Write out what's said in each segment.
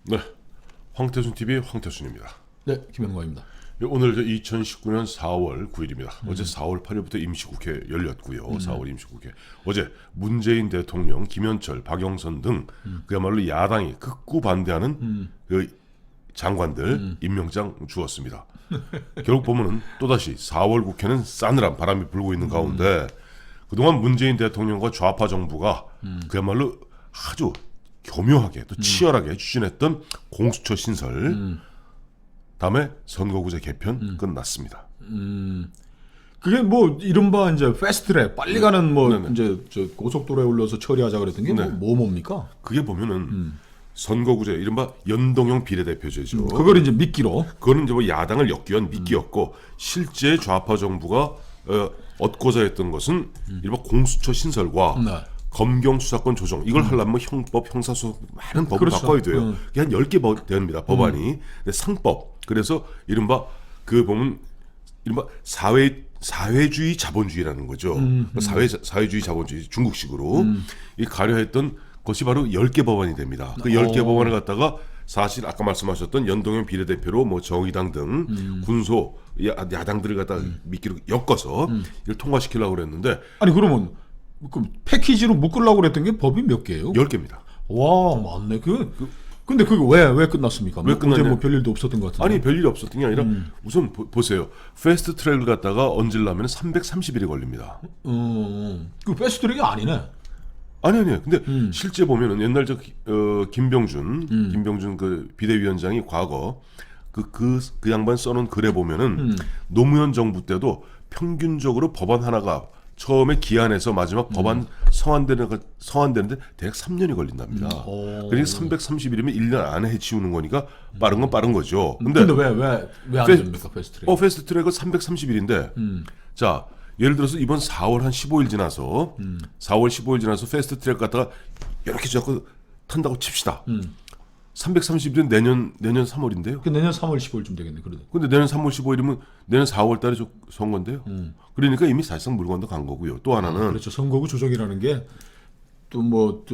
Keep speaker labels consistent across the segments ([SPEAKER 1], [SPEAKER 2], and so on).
[SPEAKER 1] 네, 황태순 TV 황태순입니다.
[SPEAKER 2] 네, 김영광입니다.
[SPEAKER 1] 오늘 2019년 4월 9일입니다. 어제 4월 8일부터 임시국회 열렸고요. 4월 임시국회. 어제 문재인 대통령, 김현철, 박영선 등 그야말로 야당이 극구 반대하는 그 장관들 임명장 주었습니다. 결국 보면은 또다시 4월 국회는 싸늘한 바람이 불고 있는 가운데 그동안 문재인 대통령과 좌파 정부가 그야말로 아주 교묘하게 또 치열하게 추진했던 공수처 신설 다음에 선거구제 개편 끝났습니다.
[SPEAKER 2] 그게 뭐 이른바 이제 패스트트랙 빨리 가는 뭐
[SPEAKER 1] 네네.
[SPEAKER 2] 이제 저 고속도로에 올려서 처리하자 그랬던 게
[SPEAKER 1] 네.
[SPEAKER 2] 뭡니까?
[SPEAKER 1] 그게 보면은 선거구제 이른바 연동형 비례대표제죠.
[SPEAKER 2] 그걸 이제 미끼로.
[SPEAKER 1] 그거는 이제 뭐 야당을 엮기 위한 미끼였고 실제 좌파 정부가 얻고자 했던 것은 이른바 공수처 신설과
[SPEAKER 2] 네.
[SPEAKER 1] 검경 수사권 조정 이걸 하려면 뭐 형법, 형사소송 많은 법을
[SPEAKER 2] 그렇죠.
[SPEAKER 1] 바꿔야 돼요. 그게 한 10개 됩니다. 법안이. 근데 상법. 그래서 이른바 그 보면 이른바 사회주의 자본주의라는 거죠. 사회주의 자본주의 중국식으로 이 가려했던 것이 바로 10개 법안이 됩니다. 그 10개 법안을 갖다가 사실 아까 말씀하셨던 연동형 비례대표로 뭐 정의당 등 군소 야당들을 갖다 미끼로 엮어서 이걸 통과시키려고 그랬는데
[SPEAKER 2] 아니 그러면 그 패키지로 묶으려고 그랬던 게 법이 몇 개예요?
[SPEAKER 1] 10개입니다.
[SPEAKER 2] 와, 맞네. 근데 그게 왜 끝났습니까?
[SPEAKER 1] 왜 끝났냐?
[SPEAKER 2] 어제 뭐 별일도 없었던 것 같은데.
[SPEAKER 1] 아니 별일이 없었던 게 아니라 우선 보세요. 패스트 트랙을 갖다가 얹으려면 330일이 걸립니다.
[SPEAKER 2] 그 패스트트랙이 아니네.
[SPEAKER 1] 아니. 근데 실제 보면은 옛날 김병준 그 비대위원장이 과거 그 양반 써놓은 글에 보면은 노무현 정부 때도 평균적으로 법안 하나가 처음에 기한에서 마지막 법안 성안되는데 대략 3년이 걸린답니다. 그러니까 330일이면 1년 안에 해치우는 거니까 빠른 건 빠른 거죠. 근데
[SPEAKER 2] 왜 안 됩니까 패스트트랙?
[SPEAKER 1] 패스트 트랙은 330일인데 자 예를 들어서 이번 4월 한 15일 지나서 4월 15일 지나서 패스트 트랙 갖다가 이렇게 자꾸 탄다고 칩시다. 330일은 내년 3월인데요.
[SPEAKER 2] 그 내년 3월 15일쯤 되겠네. 그래도.
[SPEAKER 1] 근데 내년 3월 15일이면 내년 4월 달에 선거인데요. 그러니까 이미 사실상 물건도 간 거고요. 또 하나는
[SPEAKER 2] 그렇죠. 선거구 조정이라는 게 또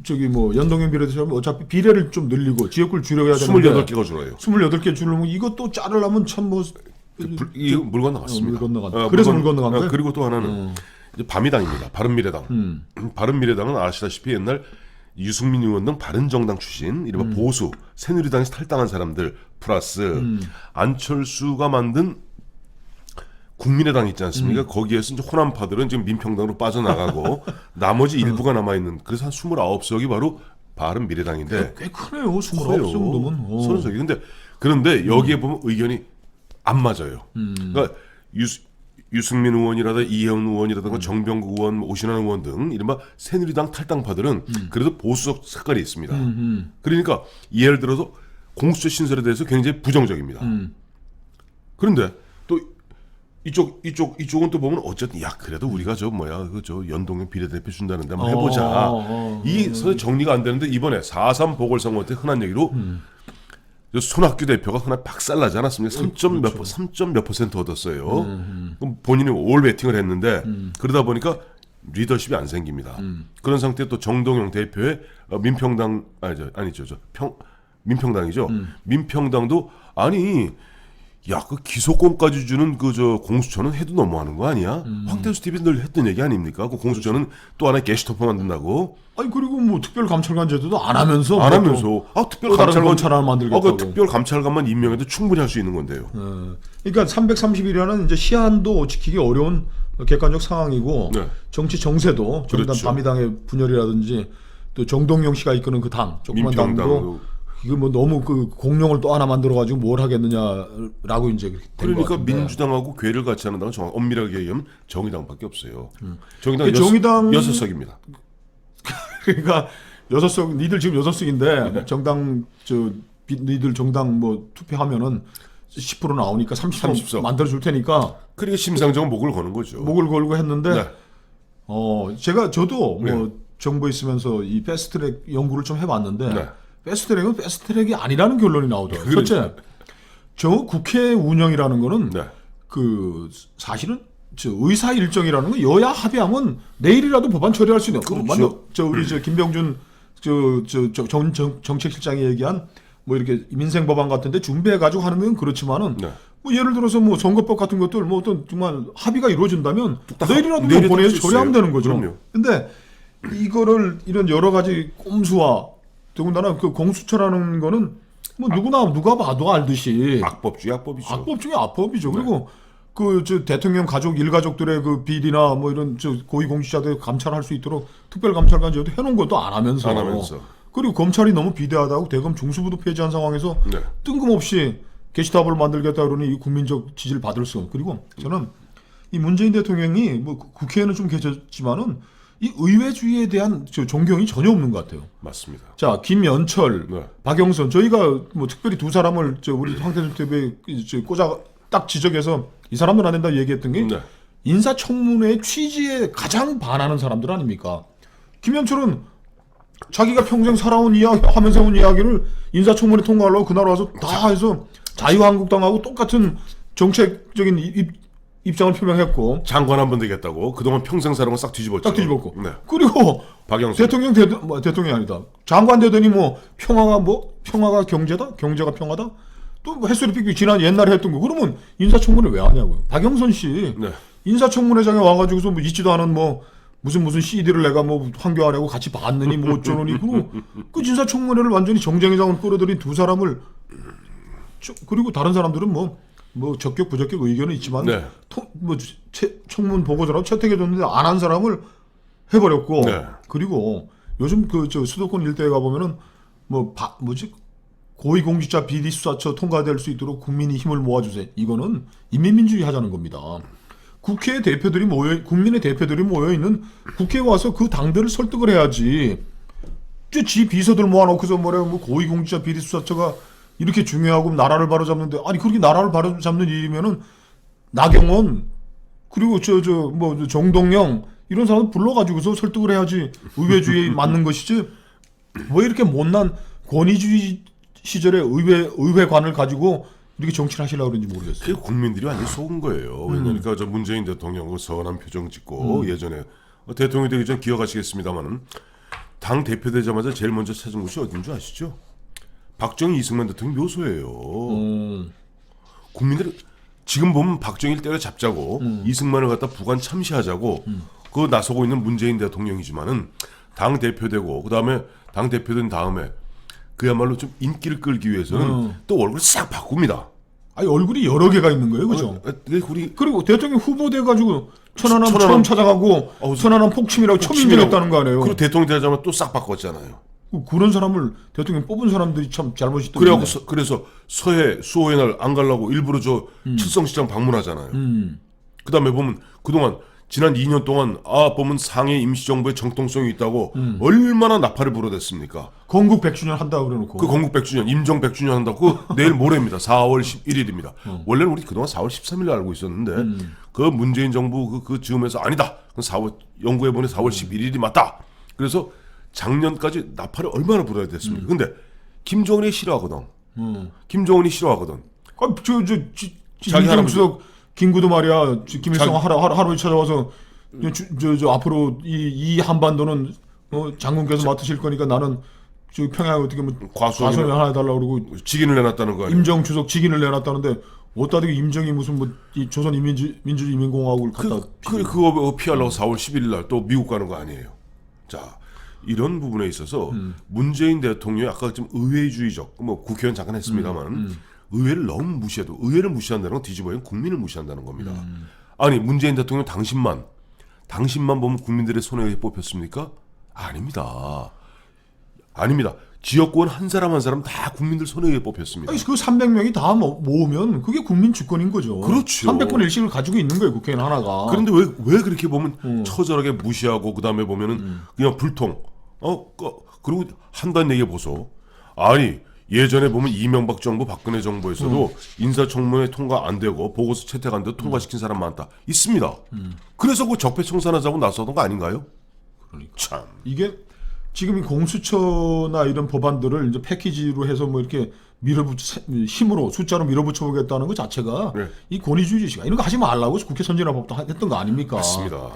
[SPEAKER 2] 저기 연동형 비례대표면 어차피 비례를 좀 늘리고 지역구를 줄여야 되는데
[SPEAKER 1] 28개가 줄어요.
[SPEAKER 2] 28개 줄이면 이것도 자르려면 참 뭐
[SPEAKER 1] 이게 물 건너갔습니다.
[SPEAKER 2] 물 건너갔다. 그래서 물 건너간 거예요?
[SPEAKER 1] 그리고 또 하나는 이제 바미당입니다. 바른미래당. 바른미래당은 아시다시피 옛날 유승민 의원 등 바른정당 출신 이른바 보수 새누리당에서 탈당한 사람들 플러스 안철수가 만든 국민의당 있지 않습니까? 거기에서 이제 호남파들은 지금 민평당으로 빠져나가고 나머지 일부가 남아있는 그래서 한 29석이 바로 바른미래당인데
[SPEAKER 2] 꽤 크네요. 29석 정도면.
[SPEAKER 1] 30석이. 그런데 여기에 보면 의견이 안 맞아요. 그러니까 유승민 의원이라든가 이혜원 의원이라든가 정병국 의원, 오신환 의원 등 이른바 새누리당 탈당파들은 그래도 보수적 색깔이 있습니다. 그러니까 예를 들어서 공수처 신설에 대해서 굉장히 부정적입니다. 그런데 또 이쪽은 또 보면 어쨌든 야 그래도 우리가 저 연동형 비례대표 준다는데 한번 해보자. 이 정리가 안 되는데 이번에 4.3 보궐선거 때 흔한 얘기로 손학규 대표가 흔한 박살나지 않았습니까? 3몇 % 얻었어요. 그럼 본인이 올 배팅을 했는데 그러다 보니까 리더십이 안 생깁니다. 그런 상태에 또 정동영 대표의 민평당 민평당이죠. 민평당도 그 기소권까지 주는 공수처는 해도 너무하는 거 아니야? 황태수 TV 늘 했던 얘기 아닙니까? 그 공수처는 또 하나의 게시토프 만든다고.
[SPEAKER 2] 아니 그리고 뭐 특별감찰관 제도도 안 하면서
[SPEAKER 1] 특별감찰관
[SPEAKER 2] 만들겠다고.
[SPEAKER 1] 특별감찰관만 임명해도 충분히 할 수 있는 건데요.
[SPEAKER 2] 그러니까 330일이라는 이제 시한도 지키기 어려운 객관적 상황이고
[SPEAKER 1] 네.
[SPEAKER 2] 정치 정세도
[SPEAKER 1] 그렇죠.
[SPEAKER 2] 바미당의 분열이라든지 또 정동영 씨가 이끄는 그 당 조그만 당도 이거 뭐 너무 그 공룡을 또 하나 만들어 가지고 뭘 하겠느냐라고 이제 된
[SPEAKER 1] 그러니까
[SPEAKER 2] 것 같은데.
[SPEAKER 1] 민주당하고 괴를 같이 하는 당은 엄밀하게 얘기하면 정의당밖에 없어요.
[SPEAKER 2] 정의당
[SPEAKER 1] 6석입니다.
[SPEAKER 2] 그러니까 6석 니들 지금 6석인데 정당 니들 정당 뭐 투표하면은 10% 나오니까 30석 만들어 줄 테니까
[SPEAKER 1] 그러니까 심상정은 목을 거는 거죠.
[SPEAKER 2] 목을 걸고 했는데
[SPEAKER 1] 네.
[SPEAKER 2] 저도 뭐 정부에 있으면서 이 패스트트랙 연구를 좀 해봤는데
[SPEAKER 1] 네.
[SPEAKER 2] 패스트트랙은 패스트트랙이 아니라는 결론이 나오더라고요.
[SPEAKER 1] 그렇죠.
[SPEAKER 2] 첫째, 저 국회 운영이라는 거는
[SPEAKER 1] 네.
[SPEAKER 2] 그 사실은 저 의사 일정이라는 건 여야 합의하면 내일이라도 법안 처리할 수 있는.
[SPEAKER 1] 그렇죠.
[SPEAKER 2] 우리 김병준 정책실장이 얘기한 뭐 이렇게 민생 법안 같은데 준비해 가지고 하는 건 그렇지만은
[SPEAKER 1] 네.
[SPEAKER 2] 뭐 예를 들어서 뭐 선거법 같은 것들 뭐 어떤 정말 합의가 이루어진다면 내일이라도
[SPEAKER 1] 내일이라도
[SPEAKER 2] 보내서
[SPEAKER 1] 할수
[SPEAKER 2] 처리하면
[SPEAKER 1] 있어요.
[SPEAKER 2] 되는 거죠.
[SPEAKER 1] 그럼요.
[SPEAKER 2] 근데 이거를 이런 여러 가지 꼼수와 더군다나 그 공수처라는 거는 뭐 누가 봐도 알듯이
[SPEAKER 1] 악법 중에 악법이죠.
[SPEAKER 2] 악법 중에 악법이죠. 그리고 그 저 대통령 가족 일가족들의 그 비리나 뭐 이런 저 고위 공직자들 감찰할 수 있도록 특별감찰관제도 해놓은 것도 안 하면서. 그리고 검찰이 너무 비대하다고 대검 중수부도 폐지한 상황에서
[SPEAKER 1] 네.
[SPEAKER 2] 뜬금없이 게시탑을 만들겠다 그러니 이 국민적 지지를 받을 수. 그리고 저는 이 문재인 대통령이 뭐 국회에는 좀 계셨지만은 이 의회주의에 대한 저 존경이 전혀 없는 것 같아요.
[SPEAKER 1] 맞습니다.
[SPEAKER 2] 자, 김연철,
[SPEAKER 1] 네.
[SPEAKER 2] 박영선 저희가 뭐 특별히 두 사람을 저 우리 황태준 TV에 꽂아 딱 지적해서 이 사람들 안 된다 얘기했던 게
[SPEAKER 1] 네.
[SPEAKER 2] 인사청문회의 취지에 가장 반하는 사람들 아닙니까? 김연철은 자기가 평생 살아온 이야기, 하면서 온 이야기를 인사청문회 통과하려고 그날 와서 다 해서 자유한국당하고 똑같은 정책적인 입장을 표명했고
[SPEAKER 1] 장관 한 번 되겠다고 그동안 평생 살아온 거 싹 뒤집었죠.
[SPEAKER 2] 딱 뒤집었고
[SPEAKER 1] 네.
[SPEAKER 2] 그리고
[SPEAKER 1] 박영선
[SPEAKER 2] 대통령이 아니다. 장관 되더니 뭐 평화가 경제다? 경제가 평화다? 또 뭐 햇소리 삑삑 지난 옛날에 했던 거 그러면 인사청문회 왜 하냐고요. 박영선 씨
[SPEAKER 1] 네.
[SPEAKER 2] 인사청문회장에 와가지고서 뭐 있지도 않은 뭐 무슨 CD를 내가 뭐 황교안하고 같이 봤느니 뭐 어쩌느니 그 인사청문회를 완전히 정쟁의장으로 끌어들인 두 사람을 그리고 다른 사람들은 뭐 적격 부적격 의견은 있지만
[SPEAKER 1] 네.
[SPEAKER 2] 청문 보고서라고 채택해줬는데 안 한 사람을 해버렸고
[SPEAKER 1] 네.
[SPEAKER 2] 그리고 요즘 그 수도권 일대에 가보면은 고위공직자 비리수사처 통과될 수 있도록 국민이 힘을 모아주세요. 이거는 인민민주주의 하자는 겁니다. 국민의 대표들이 모여 있는 국회에 와서 그 당들을 설득을 해야지. 지 비서들 모아놓고서 뭐 고위공직자 비리수사처가 이렇게 중요하고 나라를 바로잡는데 아니 그렇게 나라를 바로잡는 일이면은 나경원 그리고 정동영 이런 사람 불러가지고서 설득을 해야지 의회주의에 맞는 것이지 왜 이렇게 못난 권위주의 시절에 의회관을 가지고 이렇게 정치를 하시려고 그런지 모르겠어요.
[SPEAKER 1] 그게 국민들이 완전 속은 거예요. 그러니까 저 문재인 대통령 선한 표정 짓고 예전에 대통령이 되기 전 기억하시겠습니다만은 당 대표 되자마자 제일 먼저 찾은 곳이 어딘 줄 아시죠? 박정희 이승만 대통령 묘소예요. 국민들이 지금 보면 박정희를 때려잡자고 이승만을 갖다 부관 참시하자고 그 나서고 있는 문재인 대통령이지만은 당 대표 되고 그다음에 당 대표 된 다음에 그야말로 좀 인기를 끌기 위해서는 또 얼굴을 싹 바꿉니다.
[SPEAKER 2] 아니 얼굴이 여러 개가 있는 거예요, 그죠? 그리고 대통령 후보 돼가지고 천안함 처음 찾아가고 천안함 폭침이라고 처음 인정했다는 거 아니에요?
[SPEAKER 1] 그리고 대통령 되자마자 또 싹 바꿨잖아요.
[SPEAKER 2] 그런 사람을 대통령 뽑은 사람들이 참 잘못이 또
[SPEAKER 1] 그래서 서해 수호의 날 안 가려고 일부러 저 칠성시장 방문하잖아요. 그다음에 보면 그동안 지난 2년 동안 보면 상해 임시정부의 정통성이 있다고 얼마나 나팔을 불어댔습니까?
[SPEAKER 2] 건국 100주년 한다고 그래놓고
[SPEAKER 1] 그 건국 100주년, 임정 100주년 한다고 내일 모레입니다. 4월 11일입니다. 원래는 우리 그동안 4월 13일로 알고 있었는데 그 문재인 정부 그 즈음에서 아니다. 4월 연구해보니 4월 11일이 맞다. 그래서 작년까지 나팔을 얼마나 불어야 됐습니까? 근데 김정은이 싫어하거든. 김정은이 싫어하거든.
[SPEAKER 2] 김정수석 김구도 말이야 김일성 하루 찾아와서 앞으로 이 한반도는 장군께서 맡으실 거니까 나는 평양에 어떻게 뭐 과수원 하나 해달라고 그러고
[SPEAKER 1] 직인을 내놨다는 거 아니에요?
[SPEAKER 2] 임정 주석 직인을 내놨다는데 어디다 대고 임정이 무슨 이 조선 민주주의인민공화국을 갖다
[SPEAKER 1] 그거 피하려고 4월 11일 날 또 미국 가는 거 아니에요? 자 이런 부분에 있어서 문재인 대통령이 아까 좀 의회주의적 뭐 국회의원 잠깐 했습니다만 의회를 너무 무시해도 의회를 무시한다는 건 뒤집어야 국민을 무시한다는 겁니다. 아니 문재인 대통령 당신만 보면 국민들의 손에 뽑혔습니까? 아닙니다. 지역구원 한 사람 다 국민들 손에 의해 뽑혔습니다.
[SPEAKER 2] 아니, 그 300명이 다 모으면 그게 국민 주권인 거죠.
[SPEAKER 1] 그렇죠.
[SPEAKER 2] 300분의 1씩을 가지고 있는 거예요, 국회의원 하나가.
[SPEAKER 1] 그런데 왜 그렇게 보면 처절하게 무시하고 그다음에 보면은 그냥 불통. 그리고 한다는 얘기 보소. 아니 예전에 보면 이명박 정부, 박근혜 정부에서도 인사청문회 통과 안 되고 보고서 채택 안 되고 통과시킨 사람 많다. 있습니다. 그래서 그 적폐청산하자고 나서던 거 아닌가요?
[SPEAKER 2] 그러니까.
[SPEAKER 1] 참.
[SPEAKER 2] 이게 지금 이 공수처나 이런 법안들을 이제 패키지로 해서 뭐 이렇게 힘으로 숫자로 밀어붙여 보겠다는 것 자체가
[SPEAKER 1] 네.
[SPEAKER 2] 이 권위주의지가 이런 거 하지 말라고 국회 선진화법도 했던 거 아닙니까?
[SPEAKER 1] 맞습니다.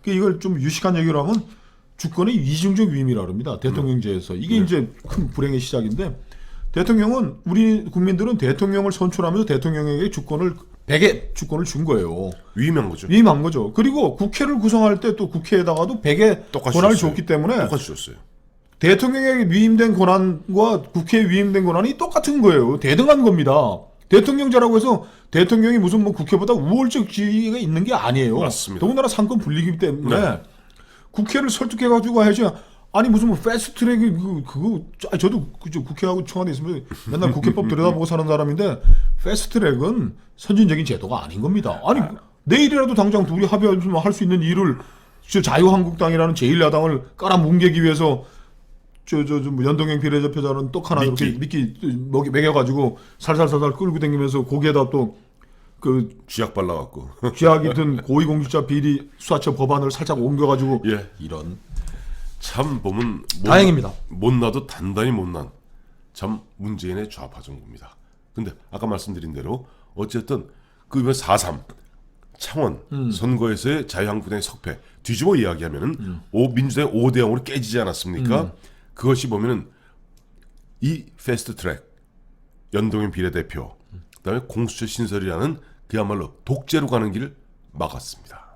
[SPEAKER 2] 이걸 좀 유식한 얘기로 하면 주권의 이중적 위임이라 합니다. 대통령제에서. 이게 이제 큰 불행의 시작인데 대통령은 우리 국민들은 대통령을 선출하면서 대통령에게 주권을 100의 주권을 준 거예요.
[SPEAKER 1] 위임한 거죠.
[SPEAKER 2] 위임한 거죠. 그리고 국회를 구성할 때 또 국회에다가도 100의
[SPEAKER 1] 똑같이
[SPEAKER 2] 권한을
[SPEAKER 1] 줬어요.
[SPEAKER 2] 줬기 때문에
[SPEAKER 1] 똑같이 줬어요.
[SPEAKER 2] 대통령에게 위임된 권한과 국회에 위임된 권한이 똑같은 거예요. 대등한 겁니다. 대통령제라고 해서 대통령이 무슨 뭐 국회보다 우월적 지위가 있는 게 아니에요.
[SPEAKER 1] 맞습니다.
[SPEAKER 2] 더군다나 상권 분리기 때문에
[SPEAKER 1] 네.
[SPEAKER 2] 국회를 설득해가지고 해야지. 아니 무슨 뭐 패스트트랙이 그거 저도 그저 국회하고 청와대 있으면 맨날 국회법 들여다보고 사는 사람인데 패스트트랙은 선진적인 제도가 아닌 겁니다. 아니 내일이라도 당장 둘이 합의하면 할 수 있는 일을 저 자유한국당이라는 제1야당을 깔아뭉개기 위해서 뭐 연동형 비례대표자는 떡 하나 이렇게 미끼 먹여가지고 살살살살 끌고 다니면서 거기에다 또 그
[SPEAKER 1] 쥐약 발라갖고.
[SPEAKER 2] 쥐약이 든 고위공직자 비리 수사처 법안을 살짝 옮겨가지고
[SPEAKER 1] 예.
[SPEAKER 2] 이런
[SPEAKER 1] 참 보면
[SPEAKER 2] 다행입니다.
[SPEAKER 1] 못나도 단단히 못난 참 문재인의 좌파 정부입니다. 근데 아까 말씀드린 대로 어쨌든 그 4.3 창원 선거에서의 자유한국당의 석패 뒤집어 이야기하면은 민주당이 5대 0으로 깨지지 않았습니까? 그것이 보면은 이 패스트트랙 연동형 비례대표 그다음에 공수처 신설이라는 그야말로 독재로 가는 길을 막았습니다.